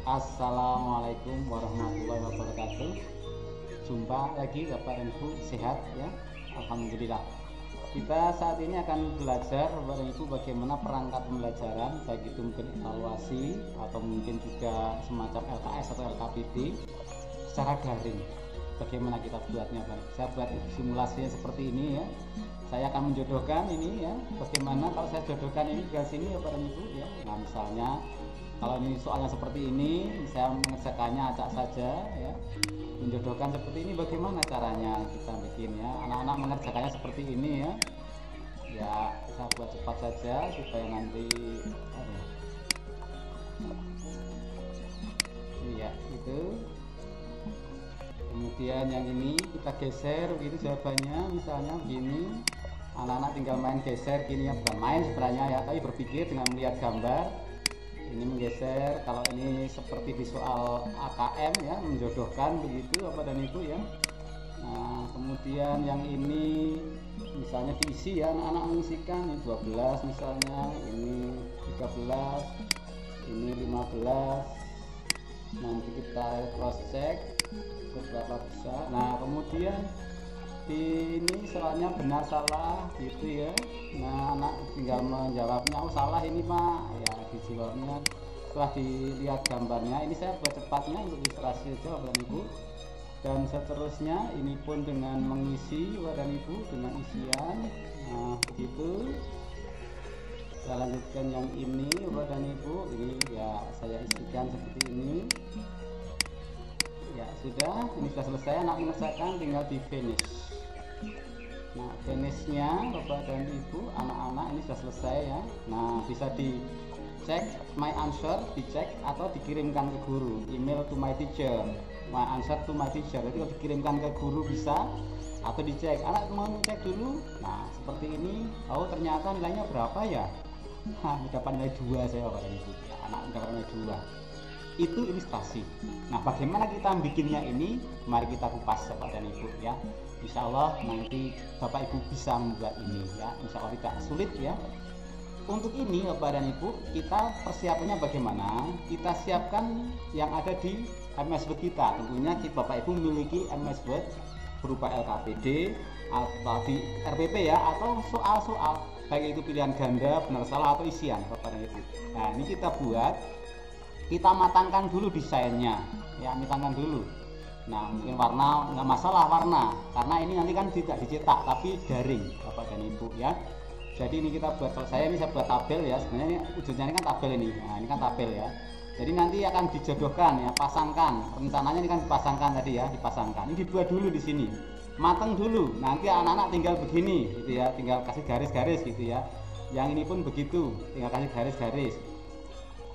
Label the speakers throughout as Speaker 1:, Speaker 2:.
Speaker 1: Assalamualaikum warahmatullahi wabarakatuh. Jumpa lagi Bapak dan Ibu, sehat ya? Alhamdulillah. Kita saat ini akan belajar Bapak dan Ibu bagaimana perangkat pembelajaran, baik itu mungkin evaluasi atau mungkin juga semacam LKS atau LKPD secara daring. Bagaimana kita buatnya, Pak? Saya buat simulasinya seperti ini ya. Saya akan menjodohkan ini ya. Bagaimana kalau saya jodohkan ini ke sini ya Bapak dan Ibu ya. Nah, misalnya kalau ini soalnya seperti ini, saya mengerjakannya acak saja ya. Menjodohkan seperti ini bagaimana caranya kita bikin ya. Anak-anak mengerjakannya seperti ini ya. Ya, saya buat cepat saja supaya nanti ya itu. Kemudian yang ini kita geser begitu jawabannya, misalnya begini. Anak-anak tinggal main geser gini ya, bukan main sebenarnya ya, tapi berpikir dengan melihat gambar. Ini menggeser, kalau ini seperti di soal AKM ya, menjodohkan begitu Bapak dan Ibu ya. Nah, kemudian yang ini misalnya diisi ya, anak-anak mengisikan ini 12 misalnya, ini 13, ini 15. Nanti kita cross check seberapa besar. Nah, kemudian ini soalnya benar salah gitu ya. Nah, anak tinggal menjawabnya, oh salah ini Pak ya, dijawabnya setelah dilihat gambarnya. Ini saya buat cepatnya untuk ilustrasi saja Bapak dan Ibu, dan seterusnya ini pun dengan mengisi Bapak dan Ibu dengan isian. Nah begitu, saya lanjutkan yang ini Bapak dan Ibu, ini ya saya isikan seperti ini ya. Sudah, ini sudah selesai, anak mengerjakan tinggal di finish. Nah, finishnya Bapak dan Ibu, anak-anak ini sudah selesai ya. Nah, bisa dicek my answer, dicek atau dikirimkan ke guru, email to my teacher, my answer to my teacher. Jadi kalau dikirimkan ke guru bisa, atau dicek, anak mau cek dulu. Nah, seperti ini. Oh, ternyata nilainya berapa ya? Dapat nilai 2 saya Bapak dan Ibu. Ya, anak dapat nilai 2. Itu ilustrasi. Nah, bagaimana kita bikinnya ini? Mari kita kupas Bapak dan Ibu ya. Insya Allah nanti Bapak Ibu bisa membuat ini ya. Insya Allah tidak sulit ya. Untuk ini Bapak dan Ibu, kita persiapannya bagaimana? Kita siapkan yang ada di MS Word kita. Tentunya Bapak Ibu memiliki MS Word berupa LKPD atau di RPP ya, atau soal-soal baik itu pilihan ganda, benar salah atau isian Bapak dan Ibu. Nah, ini kita buat, kita matangkan dulu desainnya ya, matangkan dulu. Nah, mungkin warna nggak masalah warna, karena ini nanti kan tidak dicetak tapi daring Bapak dan Ibu ya. Jadi ini kita buat, kalau saya ini saya buat tabel ya, sebenarnya ini wujudnya ini kan tabel ini. Nah, ini kan tabel ya. Jadi nanti akan dijodohkan ya, pasangkan. Rencananya ini kan dipasangkan tadi ya, dipasangkan. Ini dibuat dulu di sini, mateng dulu. Nanti anak-anak tinggal begini gitu ya, tinggal kasih garis-garis gitu ya. Yang ini pun begitu, tinggal kasih garis-garis.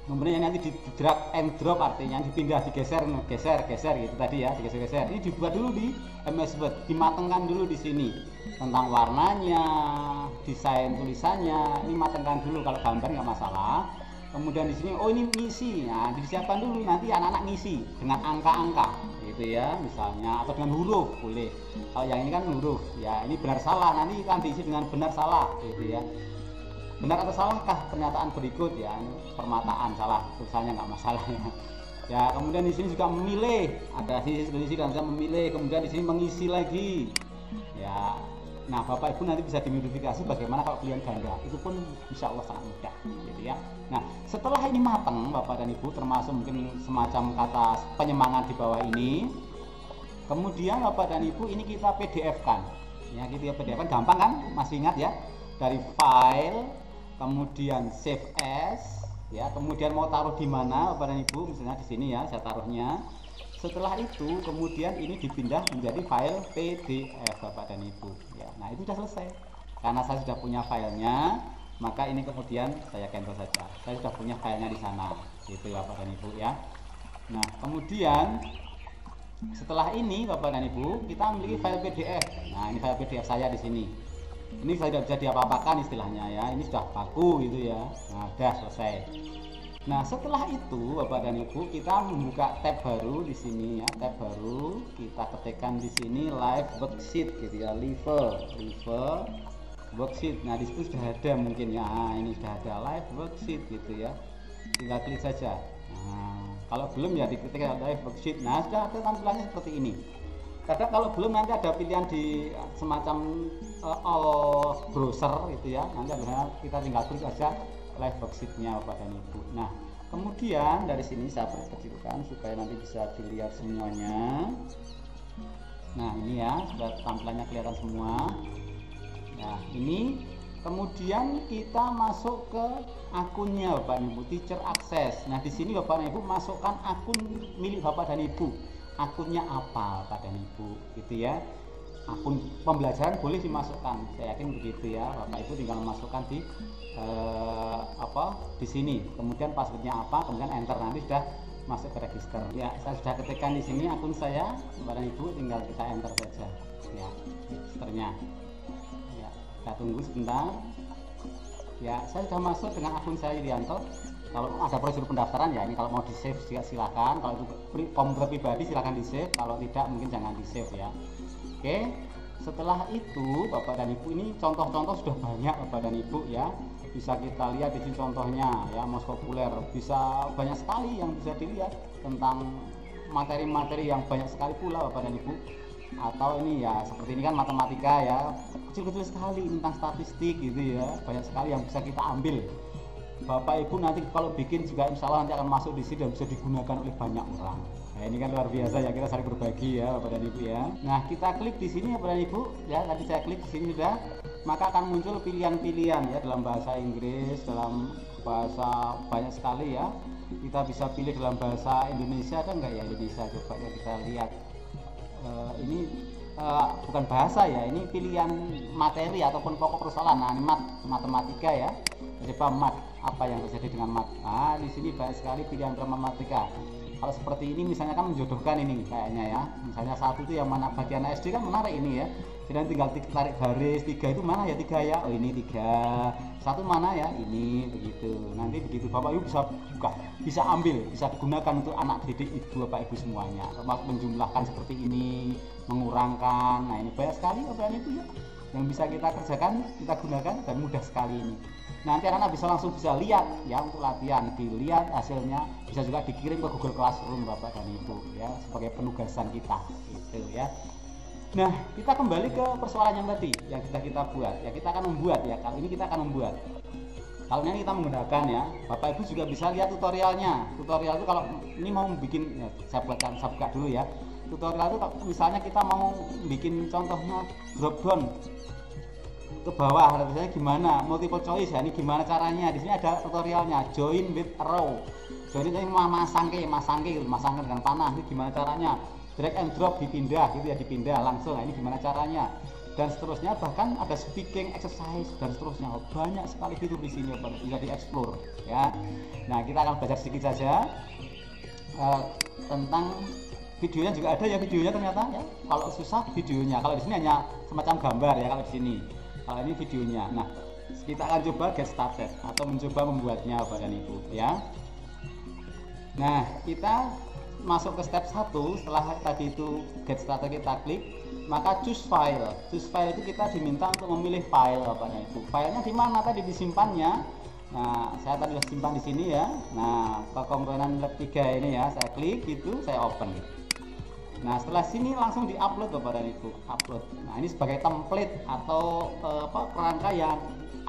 Speaker 1: Kemudian nanti di drag and drop, artinya dipindah, digeser, geser gitu tadi ya, digeser-geser. Ini dibuat dulu di MS Word, dimatengkan dulu di sini tentang warnanya, desain tulisannya. Ini matengkan dulu, kalau gambar nggak masalah. Kemudian di sini, oh ini ngisi, nah disiapkan dulu, nanti anak-anak ngisi dengan angka-angka gitu ya, misalnya, atau dengan huruf boleh. Kalau yang ini kan huruf ya, ini benar salah, nanti kan diisi dengan benar salah gitu ya. Benar atau salahkah pernyataan berikut ya, ini permataan salah, tulisannya nggak masalah ya. Ya, kemudian di sini juga memilih, ada sisi dan bisa memilih, kemudian di sini mengisi lagi. Ya, nah Bapak Ibu nanti bisa dimodifikasi bagaimana kalau pilihan ganda, itu pun insya Allah sangat mudah gitu ya. Nah, setelah ini matang Bapak dan Ibu, termasuk mungkin semacam kata penyemangat di bawah ini, kemudian Bapak dan Ibu ini kita PDF kan ya, kita PDF kan gampang kan, masih ingat ya, dari file kemudian save as ya, kemudian mau taruh di mana Bapak dan Ibu, misalnya di sini ya saya taruhnya. Setelah itu kemudian ini dipindah menjadi file PDF Bapak dan Ibu ya. Nah, itu sudah selesai. Karena saya sudah punya filenya, maka ini kemudian saya cancel saja. Saya sudah punya filenya di sana gitu Bapak dan Ibu ya. Nah, kemudian setelah ini Bapak dan Ibu, kita memiliki file PDF. Nah, ini file PDF saya di sini. Ini saya tidak bisa diapa-apakan istilahnya ya, ini sudah baku gitu ya. Nah, sudah selesai. Nah, setelah itu Bapak dan Ibu, kita membuka tab baru di sini ya, tab baru, kita ketikkan di sini live worksheet gitu ya, live worksheet. Nah, di situ sudah ada mungkin ya, ini sudah ada live worksheet gitu ya, tinggal klik saja. Nah, Kalau belum ya diketik live worksheet. Nah, sudah ada tampilannya seperti ini. Kadang kalau belum nanti ada pilihan di semacam all browser gitu ya. Nanti kita tinggal klik aja live worksheet-nya Bapak dan Ibu. Nah, kemudian dari sini saya perkecilkan supaya nanti bisa dilihat semuanya. Nah, ini ya, sudah tampilannya kelihatan semua. Nah, ini kemudian kita masuk ke akunnya Bapak dan Ibu, teacher access. Nah, di sini Bapak dan Ibu masukkan akun milik Bapak dan Ibu. Akunnya apa Bapak dan Ibu, gitu ya. Akun pembelajaran boleh dimasukkan. Saya yakin begitu ya. Bapak Ibu tinggal masukkan di di sini. Kemudian passwordnya apa, kemudian enter, nanti sudah masuk ke register. Ya, saya sudah ketikkan di sini akun saya, Bapak dan Ibu tinggal kita enter saja. Ya, registernya. Ya, kita tunggu sebentar. Ya, saya sudah masuk dengan akun saya Yulianto. Kalau ada prosedur pendaftaran ya ini, kalau mau di save juga silakan. Kalau itu komputer pribadi silakan di save. Kalau tidak mungkin jangan di save ya. Oke. Setelah itu Bapak dan Ibu, ini contoh-contoh sudah banyak Bapak dan Ibu ya. Bisa kita lihat di sini contohnya ya, most populer. Bisa banyak sekali yang bisa dilihat tentang materi-materi yang banyak sekali pula Bapak dan Ibu. Atau ini ya seperti ini kan matematika ya, kecil-kecil sekali tentang statistik gitu ya, banyak sekali yang bisa kita ambil. Bapak Ibu nanti kalau bikin juga insya Allah nanti akan masuk di sini dan bisa digunakan oleh banyak orang. Nah, ini kan luar biasa ya, kita saling berbagi ya Bapak dan Ibu ya. Nah, kita klik di sini Bapak dan Ibu ya, tadi saya klik di sini sudah, maka akan muncul pilihan-pilihan ya dalam bahasa Inggris, dalam bahasa banyak sekali ya. Kita bisa pilih dalam bahasa Indonesia, ada enggak ya Indonesia, coba ya kita lihat. Ini bukan bahasa ya, ini pilihan materi ataupun pokok persoalan. Nah, ini matematika ya. Coba mat, apa yang terjadi dengan mat. Nah, di sini banyak sekali pilihan matematika. Kalau seperti ini misalnya kan menjodohkan ini kayaknya ya. Misalnya satu itu yang mana bagian SD kan menarik ini ya. Jadi tinggal tarik garis, 3 itu mana ya, 3 ya. Oh, ini 3. Satu mana ya, ini begitu. Nanti begitu Bapak Ibu bisa buka, bisa ambil, bisa digunakan untuk anak didik Ibu Bapak Ibu semuanya. Termasuk menjumlahkan seperti ini, mengurangkan. Nah, ini banyak sekali Bapak Ibu ya yang bisa kita kerjakan, kita gunakan dan mudah sekali ini. Nanti anak-anak bisa langsung bisa lihat ya, untuk latihan dilihat hasilnya, bisa juga dikirim ke Google Classroom Bapak dan Ibu ya, sebagai penugasan kita gitu ya. Nah, kita kembali ke persoalan yang tadi yang sudah kita buat ya, kita akan membuat ya, kali ini kita akan membuat. Kalau ini kita menggunakan ya, Bapak Ibu juga bisa lihat tutorialnya. Tutorial itu kalau ini mau bikin ya, saya buka dulu ya. Tutorial itu misalnya kita mau bikin contohnya drop down ke bawah, misalnya gimana, multiple choice ya, ini gimana caranya. Di sini ada tutorialnya, join with arrow. Join ini masangkan dengan panah, ini gimana caranya. Drag and drop, dipindah gitu ya, dipindah langsung. Nah, ini gimana caranya. Dan seterusnya, bahkan ada speaking exercise dan seterusnya. Banyak sekali fitur di sini bisa dieksplor ya. Nah, kita akan belajar sedikit saja tentang videonya juga ada ya, videonya ternyata ya. Kalau susah videonya, kalau di sini hanya semacam gambar ya kalau di sini. Kalau ini videonya. Nah, kita akan coba get started atau mencoba membuatnya Bapak dan Ibu ya. Nah, kita masuk ke step 1. Setelah tadi itu get started kita klik, maka choose file. Choose file itu kita diminta untuk memilih file Bapak dan Ibu. Filenya di mana tadi disimpannya? Nah, saya tadi sudah simpan di sini ya. Nah, ke komponen lab 3 ini ya, saya klik gitu, saya open. Nah, setelah sini langsung di-upload Bapak dan Ibu, upload. Nah, ini sebagai template atau kerangka yang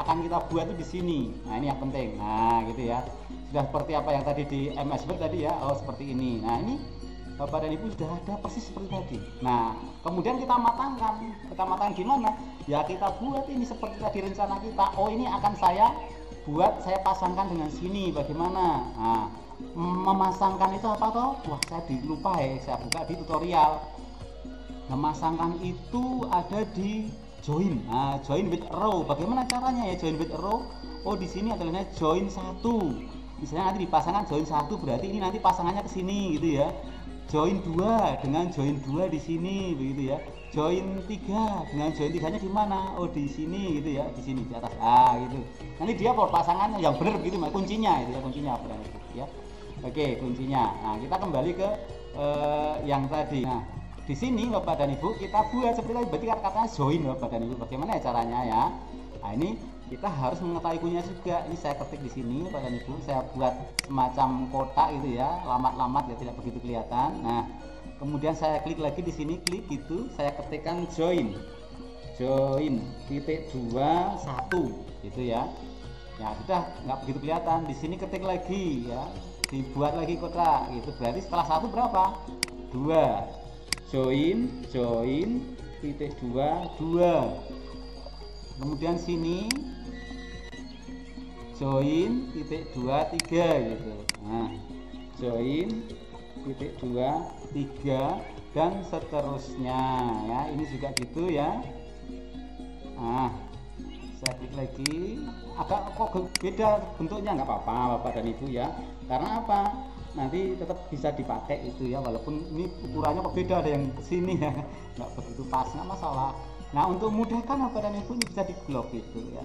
Speaker 1: akan kita buat itu di sini. Nah, ini yang penting. Nah, gitu ya. Sudah seperti apa yang tadi di MS Word tadi ya. Oh, seperti ini. Nah, ini Bapak dan Ibu sudah ada persis seperti tadi. Nah, kemudian kita matangkan. Kita matangkan gimana? Ya, kita buat ini seperti tadi rencana kita. Oh, ini akan saya buat, saya pasangkan dengan sini. Bagaimana? Nah, memasangkan itu apa toh? Wah, saya lupa ya, saya buka di tutorial. Memasangkan itu ada di join. Nah, join with arrow. Bagaimana caranya ya join with arrow? Oh, di sini adalah join 1. Misalnya nanti dipasangkan join 1, berarti ini nanti pasangannya ke sini gitu ya. Join 2 dengan join 2 di sini begitu ya. Join 3 dengan join 3-nya di mana? Oh, di sini gitu ya, di sini di atas. Ah, gitu. Nanti dia pasangannya yang benar begitu, kuncinya itu ya, kuncinya apa itu ya. Oke, kuncinya. Nah, kita kembali ke yang tadi. Nah, di sini Bapak dan Ibu kita buat seperti tadi, berarti katanya join Bapak dan Ibu. Bagaimana ya caranya ya? Nah, ini kita harus mengetahui kunci juga. Ini saya ketik di sini Bapak dan Ibu, saya buat semacam kotak gitu ya, lamat-lamat ya, tidak begitu kelihatan. Nah, kemudian saya klik lagi di sini, klik gitu, saya ketikkan join titik 21 gitu ya. Ya sudah, nggak begitu kelihatan. Di sini ketik lagi ya, dibuat lagi kotak gitu. Berarti setelah 1 berapa? 2. Join titik 2. Kemudian sini join titik 23 gitu. Nah, join titik 23 dan seterusnya ya. Ini juga gitu ya. Nah, saya klik lagi, agak kok beda bentuknya, nggak apa-apa Bapak dan Ibu ya, karena apa, nanti tetap bisa dipakai itu ya, walaupun ini ukurannya kok beda, ada yang kesini ya, nggak begitu pas, nggak masalah. Nah, untuk memudahkan Bapak dan Ibu, ini bisa di blok gitu ya,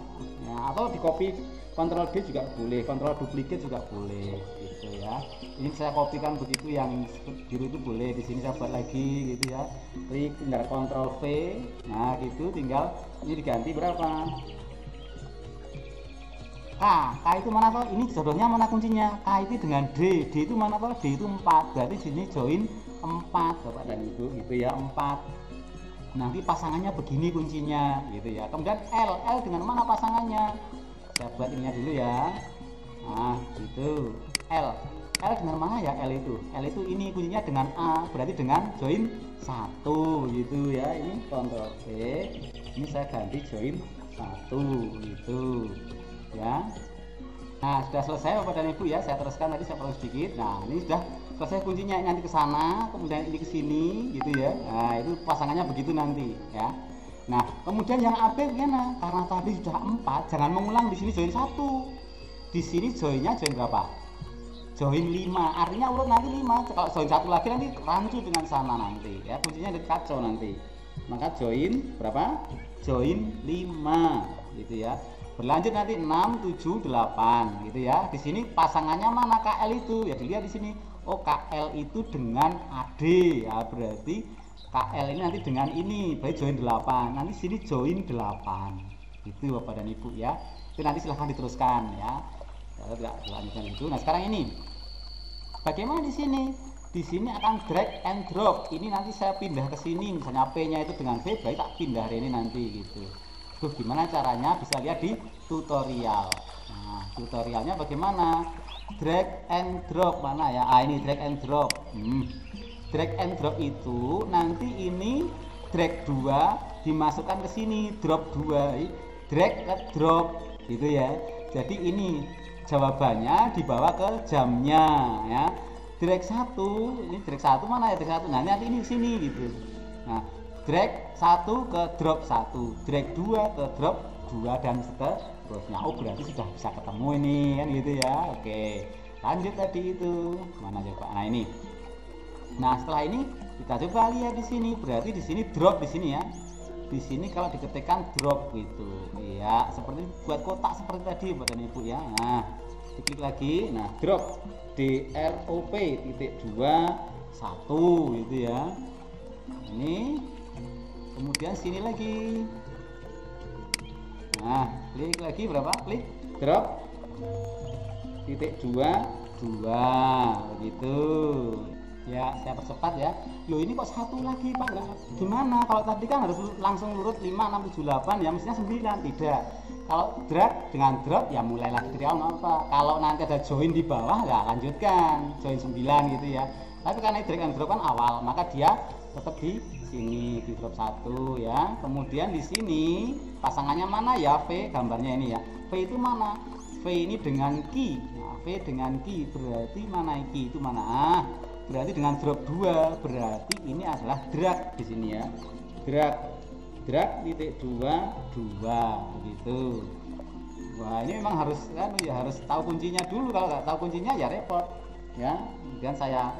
Speaker 1: atau di copy, Ctrl D juga boleh, Ctrl duplicate juga boleh gitu ya. Ini saya kopikan begitu, yang biru itu boleh, di sini saya buat lagi gitu ya, klik, tinggal Ctrl V, nah gitu, tinggal ini diganti berapa? K itu mana toh? Ini jodohnya mana kuncinya? K itu dengan D itu mana toh? D itu 4, berarti sini join 4 Bapak dan Ibu gitu ya, 4. Nanti pasangannya begini kuncinya gitu ya. Kemudian L dengan mana pasangannya? Saya buat ininya dulu ya. Nah gitu, L dengan mana ya? L itu ini kuncinya dengan A, berarti dengan join 1 gitu ya. Ini Ctrl V, ini saya ganti join 1 gitu ya. Nah, sudah selesai Bapak dan Ibu ya. Saya teruskan, tadi saya perlu sedikit. Nah, ini sudah selesai kuncinya, nanti ke sana, kemudian ini ke sini gitu ya. Nah, itu pasangannya begitu nanti ya. Nah, kemudian yang AB gimana? Karena tadi sudah 4, jangan mengulang. Di sini join 1. Di sini joinnya join berapa? Join 5. Artinya urut nanti 5. Kalau join 1 lagi nanti rancu dengan sana nanti ya. Kuncinya kacau nanti. Maka join berapa? Join 5 gitu ya. Berlanjut nanti 6, 7, 8 gitu ya. Di sini pasangannya mana KL itu? Ya dilihat di sini. Oh, KL itu dengan AD. Ya berarti KL ini nanti dengan ini, berarti join 8. Nanti sini join 8. Itu Bapak dan Ibu ya. Itu nanti silahkan diteruskan ya. Saya tidak lanjutkan itu. Nah, sekarang ini bagaimana di sini? Di sini akan drag and drop. Ini nanti saya pindah ke sini, misalnya P-nya itu dengan V, berarti tak pindah ini nanti gitu. Tuh, gimana caranya bisa lihat di tutorial. Nah, tutorialnya bagaimana? Drag and drop mana ya? Ini drag and drop. Drag and drop itu nanti ini drag 2 dimasukkan ke sini, drop 2, drag ke drop gitu ya. Jadi ini jawabannya dibawa ke jamnya ya. Drag 1, ini drag 1 mana ya? Drag 1. Nah, nanti ini sini gitu. Nah, drag 1 ke drop 1, drag 2 ke drop 2 dan seterusnya. Oh, berarti sudah bisa ketemu ini kan gitu ya. Oke, lanjut tadi itu mana coba. Nah, ini. Nah, setelah ini kita coba lihat di sini. Berarti di sini drop di sini ya. Di sini kalau diketikkan drop gitu. Iya, seperti buat kotak seperti tadi Bapak dan Ibu ya. Nah, diklik lagi. Nah, drop drop titik 21 gitu ya. Ini kemudian sini lagi. Nah, klik lagi berapa? Klik drop titik 22 begitu ya. Saya percepat ya. Loh, ini kok 1 lagi Pak? Lah, gimana? Kalau tadi kan harus langsung lurut 5, 6, 7, 8 ya, mestinya 9. Tidak. Kalau drag dengan drop ya mulai lagi dari awal apa. Kalau nanti ada join di bawah ya lanjutkan join 9 gitu ya. Tapi karena drag and drop kan awal, maka dia tetap di sini di drop 1 ya. Kemudian di sini pasangannya mana ya? V, gambarnya ini ya. V itu mana? V ini dengan key. Nah, V dengan key berarti mana key itu mana? Berarti dengan drop 2, berarti ini adalah drag di sini ya. Drag titik 22 begitu. Wah, ini memang harus kan ya, harus tahu kuncinya dulu. Kalau nggak tahu kuncinya ya repot ya. Kemudian saya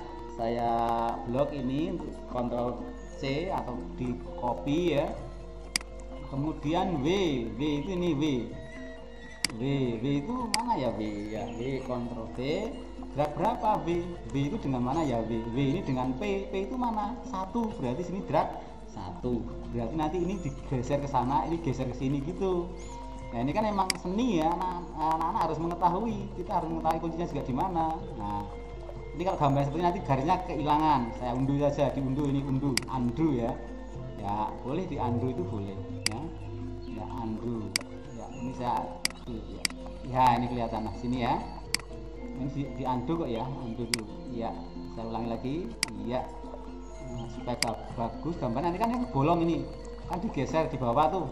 Speaker 1: blok ini untuk Ctrl C atau di copy ya. Kemudian W itu ini W itu mana ya? W ya, W Ctrl V. Drag berapa V itu dengan mana ya? W ini dengan P itu mana? 1, berarti sini drag 1. Berarti nanti ini digeser ke sana, ini geser ke sini gitu. Nah ini kan emang seni ya, anak-anak harus mengetahui, kita harus mengetahui kuncinya juga di mana. Nah ini kalau gambar seperti ini nanti garisnya kehilangan, saya unduh saja, diunduh, ini unduh, undo ya, ya boleh di undo itu boleh ya, ya undo ya, ini saya ya, ya ini kelihatan, nah sini ya, ini di undo kok ya, undo dulu ya, saya ulangi lagi ya, supaya bagus gambarnya. Nanti kan ini bolong, ini kan digeser di bawah tuh,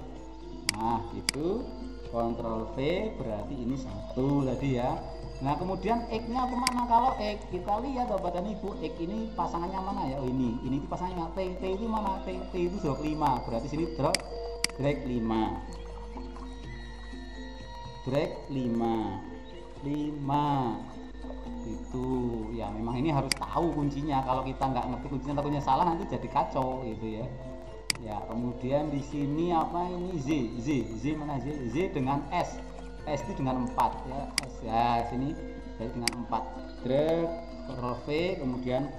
Speaker 1: nah itu Ctrl V berarti ini 1 tadi ya. Nah kemudian X-nya kemana? Kalau X kita lihat Bapak dan Ibu, X ini pasangannya mana ya? Oh ini pasangannya T itu mana? T itu drop 5, berarti sini drag 5 itu ya. Memang ini harus tahu kuncinya, kalau kita nggak ngerti kuncinya takutnya salah nanti jadi kacau gitu ya. Ya kemudian di sini apa ini, Z mana? Z dengan S itu dengan 4 ya, S ya sini jadi dengan 4, drag Ctrl V kemudian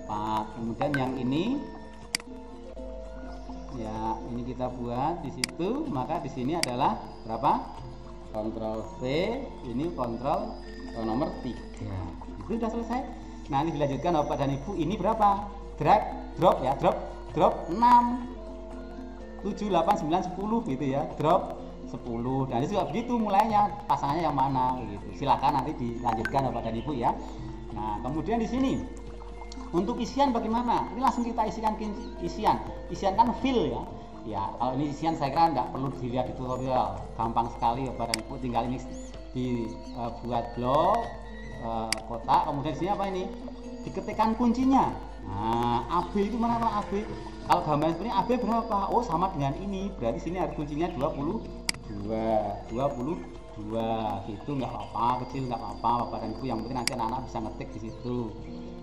Speaker 1: 4. Kemudian yang ini ya, ini kita buat di situ, maka di sini adalah berapa? Ctrl V, ini kontrol nomor 3. Itu sudah selesai. Nah ini dilanjutkan Bapak dan Ibu, ini berapa? Drag drop ya, drop 6 7 8 9 10 gitu ya, drop 10. Dan itu juga begitu mulainya, pasangannya yang mana gitu. Silakan nanti dilanjutkan Bapak dan Ibu ya. Nah kemudian di sini untuk isian bagaimana? Ini langsung kita isikan isian kan fill ya. Ya kalau ini isian saya kira tidak perlu dilihat di tutorial, gampang sekali Bapak dan Ibu, tinggal ini buat blok kotak, kemudian di sini apa ini? Diketikkan kuncinya. Nah AB itu mana Pak? AB kalau gambar seperti AB berapa? Oh sama dengan ini, berarti sini ada kuncinya 22 gitu, nggak apa-apa, kecil nggak apa-apa Bapak dan Ibu, yang penting nanti anak-anak bisa ngetik di situ.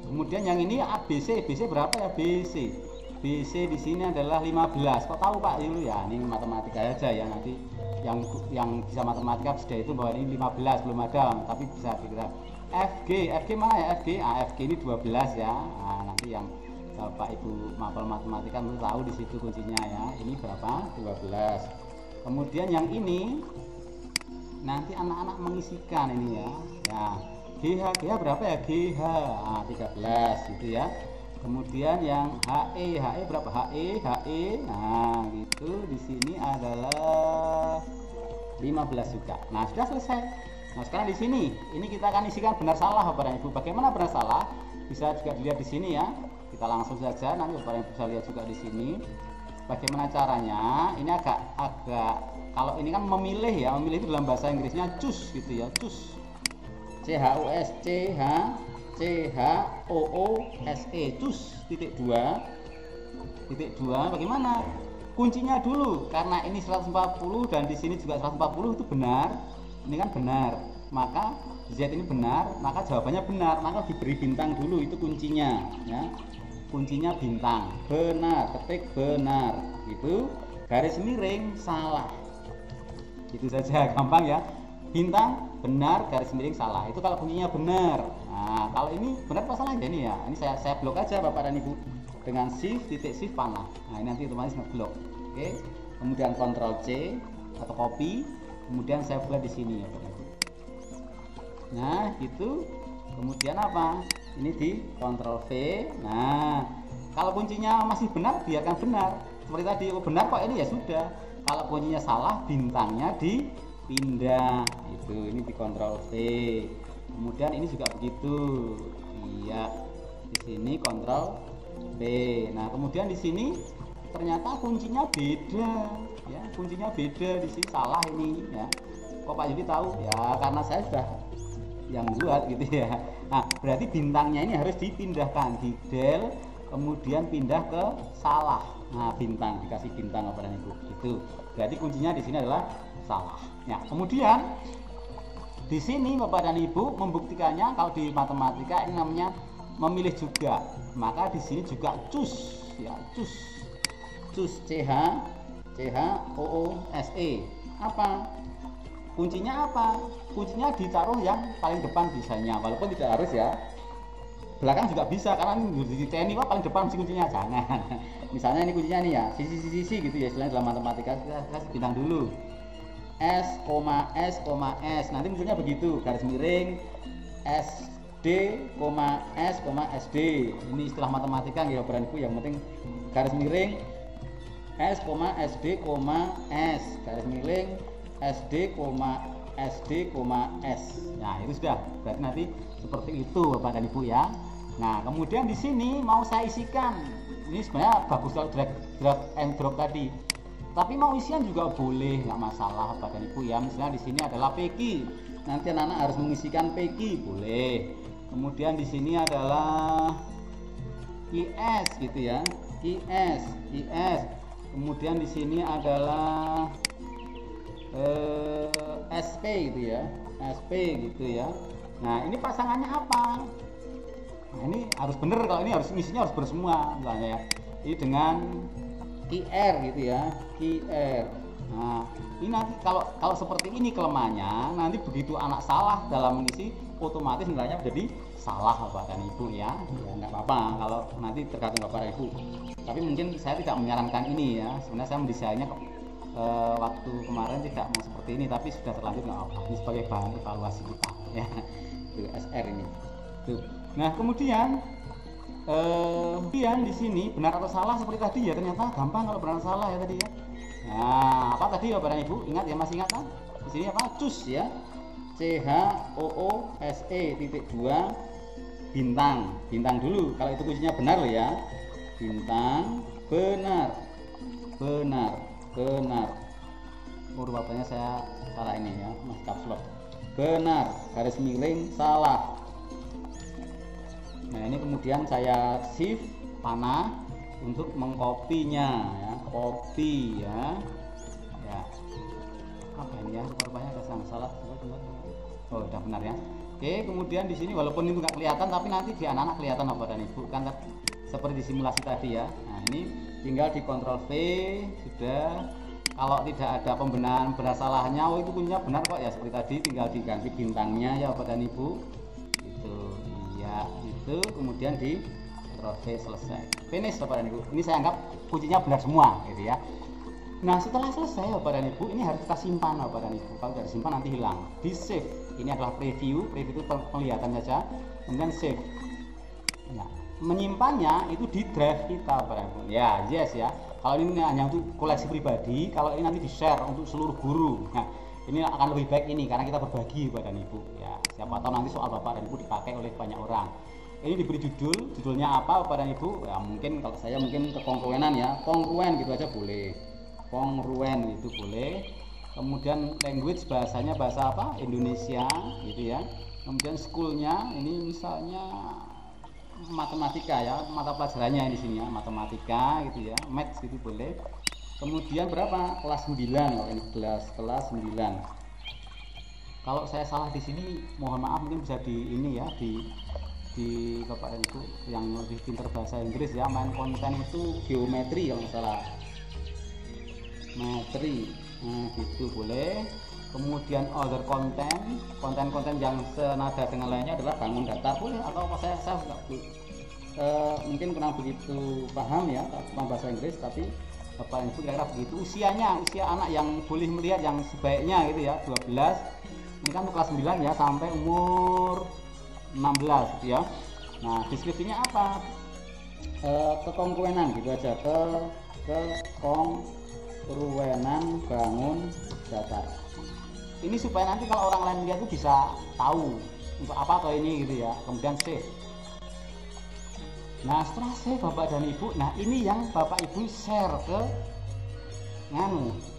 Speaker 1: Kemudian yang ini ABC berapa ya? BC di sini adalah 15. Kok tahu Pak dulu ya? Ini matematika aja ya, nanti yang bisa matematika sudah itu bahwa ini 15 belum ada, tapi bisa kita FG mana ya? FG ini 12 ya. Nah, nanti yang Bapak Ibu mapel matematika perlu tahu di situ kuncinya ya. Ini berapa? 12. Kemudian yang ini nanti anak-anak mengisikan ini ya. Ya, GH berapa ya? GH 13 gitu ya. Kemudian yang HE berapa? HE. Nah, gitu di sini adalah 15 juga. Nah, sudah selesai. Nah, sekarang di sini ini kita akan isikan benar salah Bapak dan Ibu. Bagaimana benar salah? Bisa juga dilihat di sini ya. Kita langsung saja, nanti Bapak dan Ibu bisa lihat juga di sini. Bagaimana caranya? Ini agak kalau ini kan memilih ya, memilih itu dalam bahasa Inggrisnya choose gitu ya, choose. CHUS CHOOSE, choose titik 2. Bagaimana? Kuncinya dulu, karena ini 140 dan di sini juga 140 itu benar. Ini kan benar, maka Z ini benar, maka jawabannya benar, maka diberi bintang dulu, itu kuncinya ya. Kuncinya bintang, benar, ketik benar, itu garis miring salah, itu saja, gampang ya. Bintang benar, garis miring salah, itu kalau kuncinya benar. Nah kalau ini benar apa salah ini ya, ini saya blok aja Bapak dan Ibu dengan shift panah. Nah ini nanti otomatis ngeblok. Oke, kemudian Ctrl C atau copy, kemudian saya buat di sini ya Bapak Ibu. Nah gitu. Kemudian apa? Ini di Ctrl V. Nah, kalau kuncinya masih benar, biarkan benar. Seperti tadi, benar kok ini ya sudah. Kalau kuncinya salah, bintangnya dipindah. Itu ini di Ctrl V. Kemudian ini juga begitu. Iya. Di sini Ctrl V. Nah, kemudian di sini ternyata kuncinya beda. Ya, kuncinya beda di sini, salah ini ya. Kok Pak Yudi tahu? Ya, karena saya sudah yang buat gitu ya. Nah berarti bintangnya ini harus dipindahkan di del, kemudian pindah ke salah. Nah bintang, dikasih bintang Bapak dan Ibu itu. Berarti kuncinya di sini adalah salah. Ya kemudian di sini Bapak dan Ibu membuktikannya, kalau di matematika ini namanya memilih juga. Maka di sini juga choose ya, choose CHOOSE. Apa kuncinya? Apa kuncinya? Ditaruh yang paling depan bisanya, walaupun tidak harus ya, belakang juga bisa, karena di TNI kok paling depan mesti kuncinya, jangan. Misalnya ini kuncinya nih ya, sisi gitu ya, istilahnya dalam matematika kita kasih bintang dulu. S, S, S. Nanti munculnya begitu, garis miring SD, S, SD. Ini istilah matematika ya Bapak Ibu, yang penting garis miring S, SD, S, garis miring SD, SD, S. Nah, itu sudah. Berarti nanti seperti itu Bapak dan Ibu ya. Nah, kemudian di sini mau saya isikan. Ini sebenarnya bagus kalau drag and drop tadi. Tapi mau isian juga boleh, nggak masalah Bapak dan Ibu ya. Misalnya di sini adalah PQ. Nanti anak-anak harus mengisikan PQ, boleh. Kemudian di sini adalah IS gitu ya. IS. Kemudian di sini adalah SP gitu ya. SP gitu ya. Nah, ini pasangannya apa? Nah, ini harus bener, kalau ini harus isinya harus bersemua misalnya ya. Ini dengan QR gitu ya, QR. Nah, ini nanti kalau seperti ini kelemahannya, nanti begitu anak salah dalam mengisi, otomatis nilainya menjadi salah Bapak dan Ibu ya. Ya nggak apa-apa kalau nanti tergantung Bapak dan Ibu. Tapi mungkin saya tidak menyarankan ini ya. Sebenarnya saya mendesainnya waktu kemarin tidak mau seperti ini, tapi sudah terlanjur nggak apa-apa. Ini sebagai bahan evaluasi kita ya. Itu SR ini. Tuh. Nah kemudian di sini benar atau salah seperti tadi ya, ternyata gampang kalau benar atau salah ya tadi ya. Nah apa tadi Bapak dan Ibu, ingat ya, masih ingat kan? Di sini apa? Cus ya, CHOOSE titik 2 bintang dulu. Kalau itu kuncinya benar loh ya, bintang benar. Huruf bapaknya saya salah ini ya, masih caps lock. Benar, garis miring salah. Nah ini kemudian saya shift panah untuk mengkopinya ya, copy ya. Apa ini ya, rupanya ada salah. Oh udah benar ya. Oke, kemudian di sini walaupun itu nggak kelihatan, tapi nanti di anak-anak kelihatan Bapak dan Ibu kan seperti di simulasi tadi ya. Nah ini tinggal di Ctrl V sudah. Kalau tidak ada pembenaran benar salahnya, oh itu punya benar kok ya, seperti tadi tinggal diganti bintangnya ya Bapak dan Ibu. Itu iya, itu kemudian di Ctrl V selesai. Finish Bapak dan Ibu. Ini saya anggap kuncinya benar semua gitu ya. Nah setelah selesai Bapak dan Ibu, ini harus kita simpan Bapak dan Ibu. Kalau tidak disimpan nanti hilang. Di save. Ini adalah preview itu penglihatan saja. Kemudian save. Ya, menyimpannya itu di drive kita Bapak dan Ibu. Ya, yes ya. Kalau ini hanya untuk koleksi pribadi, kalau ini nanti di share untuk seluruh guru. Nah, ini akan lebih baik ini karena kita berbagi Bapak dan Ibu. Ya, siapa tahu nanti soal Bapak dan Ibu dipakai oleh banyak orang. Ini diberi judulnya apa Bapak dan Ibu? Ya, mungkin kalau saya mungkin kekongruenan ya, kongruen gitu aja boleh. Kongruen itu boleh. Kemudian language bahasanya bahasa apa? Indonesia gitu ya. Kemudian schoolnya ini misalnya matematika ya, mata pelajarannya di sini ya, matematika gitu ya, maths gitu boleh. Kemudian berapa? Kelas 9 kalau ini kelas 9. Kalau saya salah di sini mohon maaf, mungkin bisa di ini ya, di Bapak dan Ibu yang lebih pintar bahasa Inggris ya, main konten itu geometri kalau nggak salah. Materi. Nah, gitu boleh. Kemudian other konten yang senada dengan lainnya adalah bangun data boleh, atau apa saya mungkin kurang begitu paham ya tentang bahasa Inggris, tapi Bapak Ibu kira-kira begitu. Usia anak yang boleh melihat yang sebaiknya gitu ya 12, ini kan kelas 9 ya, sampai umur 16 gitu ya. Nah deskripsinya apa? Kekongruenan gitu aja, kekongruenan bangun data. Ini supaya nanti kalau orang lain lihat itu bisa tahu untuk apa atau ini gitu ya. Kemudian save. Nah setelah save Bapak dan Ibu, nah ini yang Bapak Ibu share ke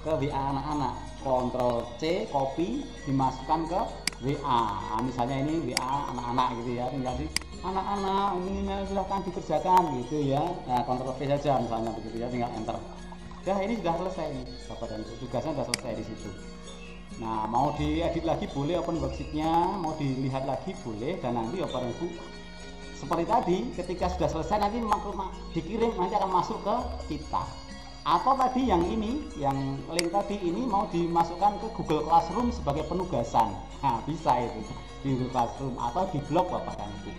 Speaker 1: WA anak-anak. Ctrl C, copy, dimasukkan ke WA. Nah, misalnya ini WA anak-anak gitu ya, tinggal di anak-anak ini silahkan dikerjakan gitu ya. Nah Ctrl V saja misalnya begitu ya, tinggal enter. Ya ini sudah selesai nih Bapak dan Ibu, tugasnya sudah selesai di situ. Nah mau diedit lagi boleh, open worksheetnya mau dilihat lagi boleh, dan nanti Bapak dan Ibu seperti tadi ketika sudah selesai nanti dikirim, nanti akan masuk ke kita. Atau tadi yang ini, yang link tadi ini mau dimasukkan ke Google Classroom sebagai penugasan. Nah bisa itu di Google Classroom atau di blog Bapak dan Ibu.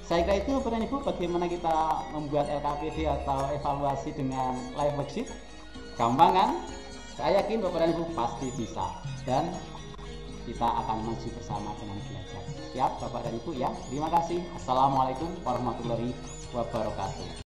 Speaker 1: Saya kira itu Bapak dan Ibu bagaimana kita membuat LKPD atau evaluasi dengan live worksheet. Gampang kan? Saya yakin Bapak dan Ibu pasti bisa, dan kita akan maju bersama dengan belajar. Siap Bapak dan Ibu ya. Terima kasih. Assalamualaikum warahmatullahi wabarakatuh.